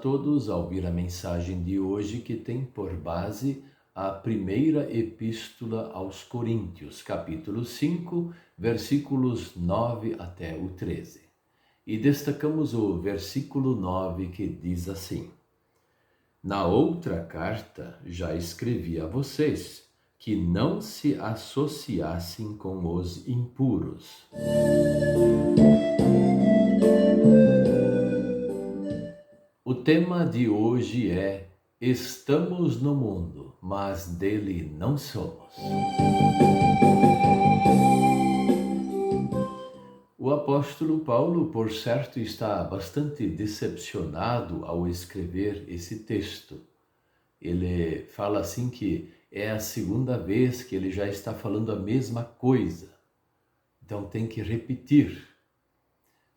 todos a ouvir a mensagem de hoje que tem por base a primeira epístola aos Coríntios, capítulo 5, versículos 9 até o 13. E destacamos o versículo 9 que diz assim: Na outra carta já escrevi a vocês que não se associassem com os impuros. O tema de hoje é: estamos no mundo, mas dele não somos. O apóstolo Paulo, por certo, está bastante decepcionado ao escrever esse texto. Ele fala assim que é a segunda vez que ele já está falando a mesma coisa. Então tem que repetir.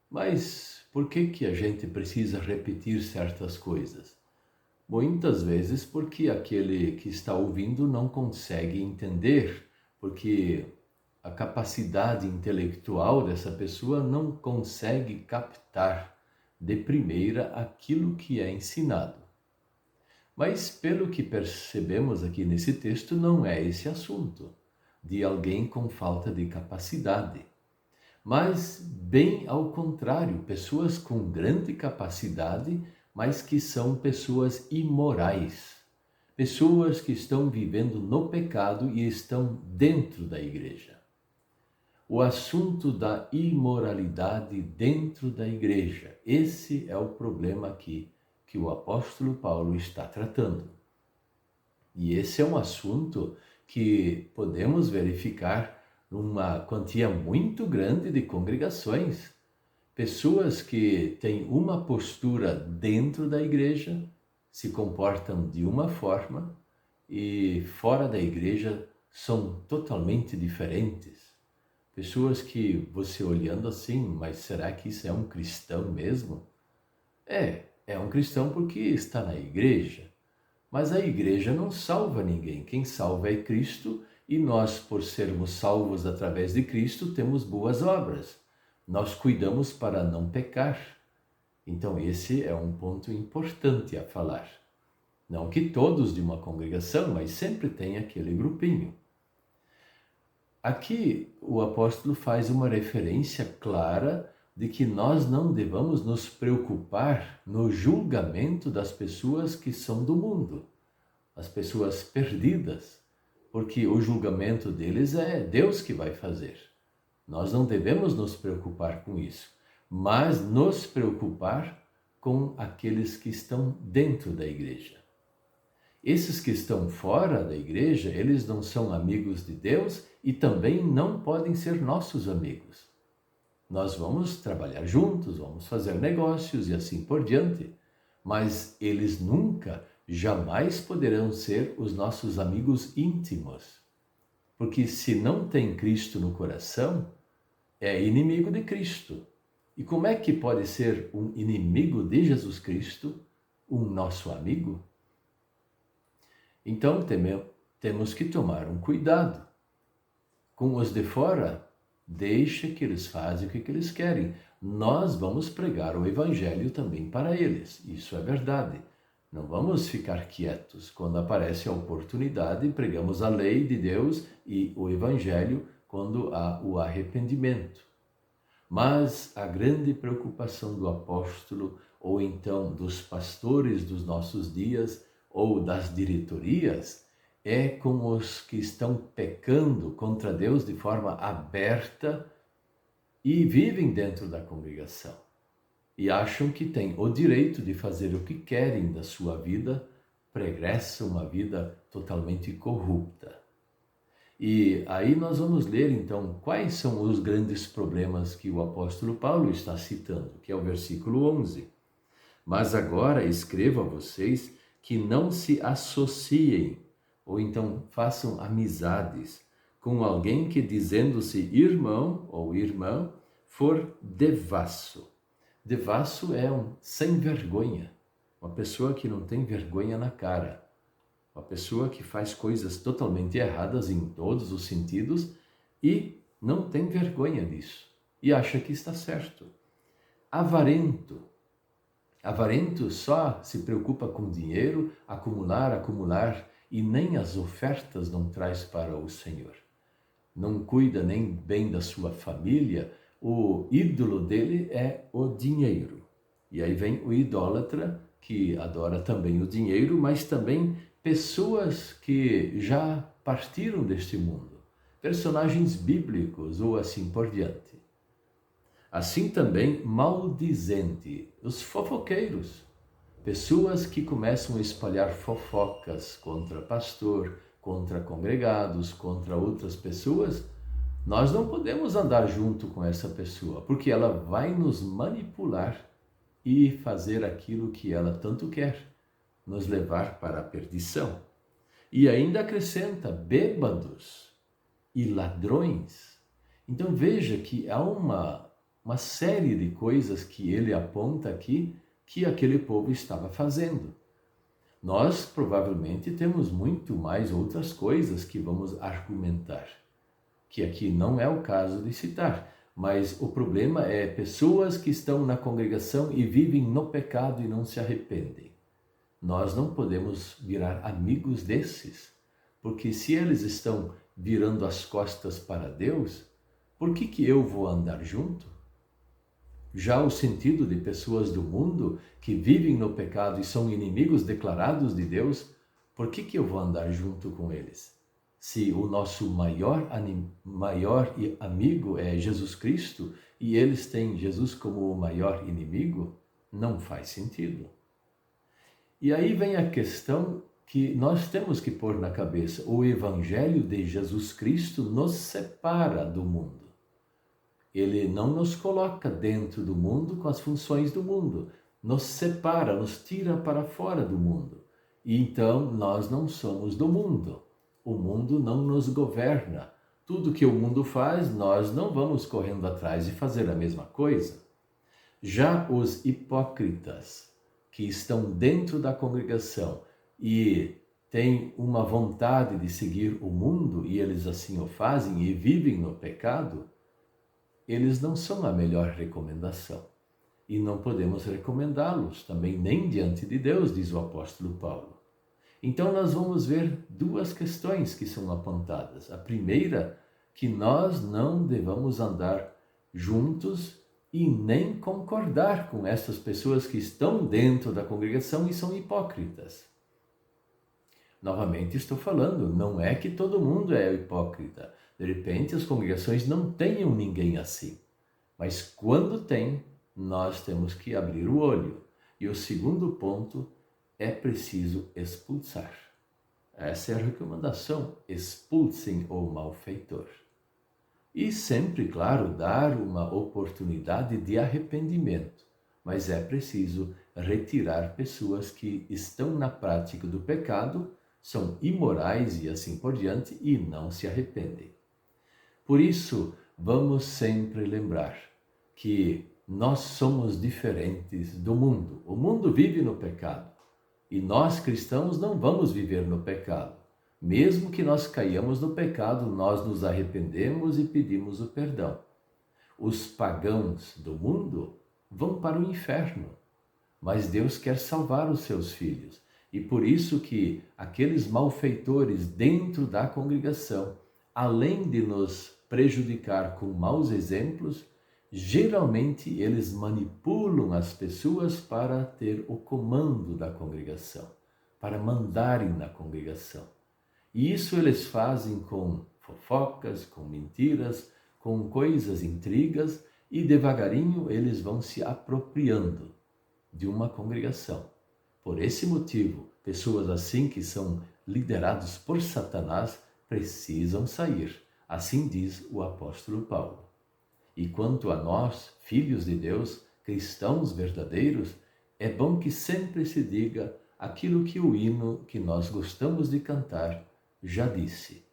Mas por que a gente precisa repetir certas coisas? Muitas vezes porque aquele que está ouvindo não consegue entender, porque a capacidade intelectual dessa pessoa não consegue captar de primeira aquilo que é ensinado. Mas pelo que percebemos aqui nesse texto, não é esse assunto de alguém com falta de capacidade. Mas bem ao contrário, pessoas com grande capacidade, mas que são pessoas imorais. Pessoas que estão vivendo no pecado e estão dentro da igreja. O assunto da imoralidade dentro da igreja, esse é o problema aqui que o apóstolo Paulo está tratando. E esse é um assunto que podemos verificar numa quantia muito grande de congregações. Pessoas que têm uma postura dentro da igreja, se comportam de uma forma e fora da igreja são totalmente diferentes. Pessoas que você olhando assim, mas será que isso é um cristão mesmo? É um cristão porque está na igreja. Mas a igreja não salva ninguém. Quem salva é Cristo e nós, por sermos salvos através de Cristo, temos boas obras. Nós cuidamos para não pecar. Então esse é um ponto importante a falar. Não que todos de uma congregação, mas sempre tem aquele grupinho. Aqui o apóstolo faz uma referência clara de que nós não devamos nos preocupar no julgamento das pessoas que são do mundo, as pessoas perdidas, porque o julgamento deles é Deus que vai fazer. Nós não devemos nos preocupar com isso, mas nos preocupar com aqueles que estão dentro da igreja. Esses que estão fora da igreja, eles não são amigos de Deus e também não podem ser nossos amigos. Nós vamos trabalhar juntos, vamos fazer negócios e assim por diante, mas eles nunca, jamais poderão ser os nossos amigos íntimos. Porque se não tem Cristo no coração, é inimigo de Cristo. E como é que pode ser um inimigo de Jesus Cristo um nosso amigo? Então temos que tomar um cuidado. Com os de fora, deixa que eles façam o que eles querem. Nós vamos pregar o evangelho também para eles. Isso é verdade. Não vamos ficar quietos. Quando aparece a oportunidade, pregamos a lei de Deus e o evangelho quando há o arrependimento. Mas a grande preocupação do apóstolo, ou então dos pastores dos nossos dias, ou das diretorias, é com os que estão pecando contra Deus de forma aberta e vivem dentro da congregação. E acham que têm o direito de fazer o que querem da sua vida, pregressa uma vida totalmente corrupta. E aí nós vamos ler então quais são os grandes problemas que o apóstolo Paulo está citando, que é o versículo 11. Mas agora escrevo a vocês que não se associem, ou então façam amizades com alguém que, dizendo-se irmão ou irmã, for devasso. Devasso é um sem vergonha, uma pessoa que não tem vergonha na cara, uma pessoa que faz coisas totalmente erradas em todos os sentidos e não tem vergonha disso e acha que está certo. Avarento, Avarento só se preocupa com dinheiro, acumular, acumular, e nem as ofertas não traz para o Senhor. Não cuida nem bem da sua família, o ídolo dele é o dinheiro. E aí vem o idólatra, que adora também o dinheiro, mas também pessoas que já partiram deste mundo, personagens bíblicos ou assim por diante. Assim também maldizente, os fofoqueiros, pessoas que começam a espalhar fofocas contra pastor, contra congregados, contra outras pessoas. Nós não podemos andar junto com essa pessoa, porque ela vai nos manipular e fazer aquilo que ela tanto quer, nos levar para a perdição. E ainda acrescenta bêbados e ladrões. Então veja que há uma série de coisas que ele aponta aqui que aquele povo estava fazendo. Nós provavelmente temos muito mais outras coisas que vamos argumentar, que aqui não é o caso de citar, mas o problema é pessoas que estão na congregação e vivem no pecado e não se arrependem. Nós não podemos virar amigos desses, porque se eles estão virando as costas para Deus, por que eu vou andar junto? Já o sentido de pessoas do mundo que vivem no pecado e são inimigos declarados de Deus, por que eu vou andar junto com eles? Se o nosso maior amigo é Jesus Cristo e eles têm Jesus como o maior inimigo, não faz sentido. E aí vem a questão que nós temos que pôr na cabeça. O Evangelho de Jesus Cristo nos separa do mundo. Ele não nos coloca dentro do mundo com as funções do mundo. Nos separa, nos tira para fora do mundo. E então nós não somos do mundo. O mundo não nos governa. Tudo que o mundo faz, nós não vamos correndo atrás de fazer a mesma coisa. Já os hipócritas, que estão dentro da congregação e têm uma vontade de seguir o mundo, e eles assim o fazem e vivem no pecado, eles não são a melhor recomendação. E não podemos recomendá-los também nem diante de Deus, diz o apóstolo Paulo. Então nós vamos ver duas questões que são apontadas. A primeira, que nós não devamos andar juntos e nem concordar com essas pessoas que estão dentro da congregação e são hipócritas. Novamente estou falando, não é que todo mundo é hipócrita. De repente as congregações não tenham ninguém assim. Mas quando tem, nós temos que abrir o olho. E o segundo ponto, é preciso expulsar. Essa é a recomendação, expulsem o malfeitor. E sempre, claro, dar uma oportunidade de arrependimento. Mas é preciso retirar pessoas que estão na prática do pecado, são imorais e assim por diante e não se arrependem. Por isso, vamos sempre lembrar que nós somos diferentes do mundo. O mundo vive no pecado e nós cristãos não vamos viver no pecado. Mesmo que nós caiamos no pecado, nós nos arrependemos e pedimos o perdão. Os pagãos do mundo vão para o inferno, mas Deus quer salvar os seus filhos. E por isso que aqueles malfeitores dentro da congregação, além de nos prejudicar com maus exemplos, geralmente eles manipulam as pessoas para ter o comando da congregação, para mandarem na congregação. E isso eles fazem com fofocas, com mentiras, com coisas, intrigas, e devagarinho eles vão se apropriando de uma congregação. Por esse motivo, pessoas assim que são liderados por Satanás precisam sair. Assim diz o apóstolo Paulo. E quanto a nós, filhos de Deus, cristãos verdadeiros, é bom que sempre se diga aquilo que o hino que nós gostamos de cantar já disse.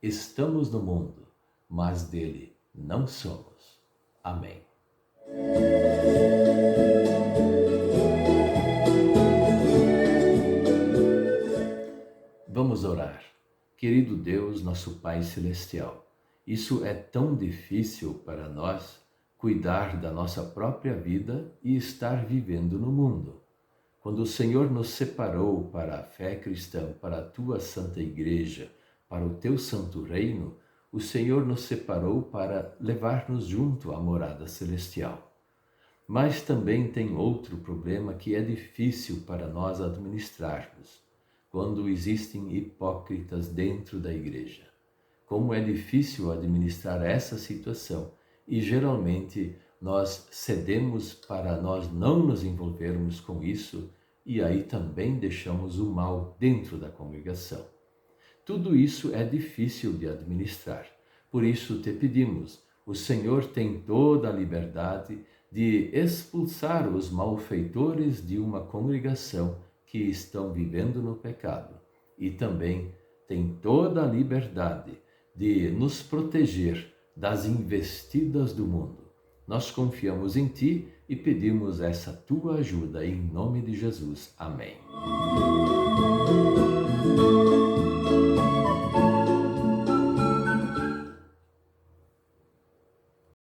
Estamos no mundo, mas dele não somos. Amém. Vamos orar. Querido Deus, nosso Pai Celestial, isso é tão difícil para nós cuidar da nossa própria vida e estar vivendo no mundo. Quando o Senhor nos separou para a fé cristã, para a tua santa igreja, para o teu santo reino, o Senhor nos separou para levar-nos junto à morada celestial. Mas também tem outro problema que é difícil para nós administrarmos, quando existem hipócritas dentro da igreja. Como é difícil administrar essa situação e geralmente nós cedemos para nós não nos envolvermos com isso e aí também deixamos o mal dentro da congregação. Tudo isso é difícil de administrar. Por isso te pedimos, o Senhor tem toda a liberdade de expulsar os malfeitores de uma congregação que estão vivendo no pecado. E também tem toda a liberdade de nos proteger das investidas do mundo. Nós confiamos em Ti e pedimos essa Tua ajuda em nome de Jesus. Amém.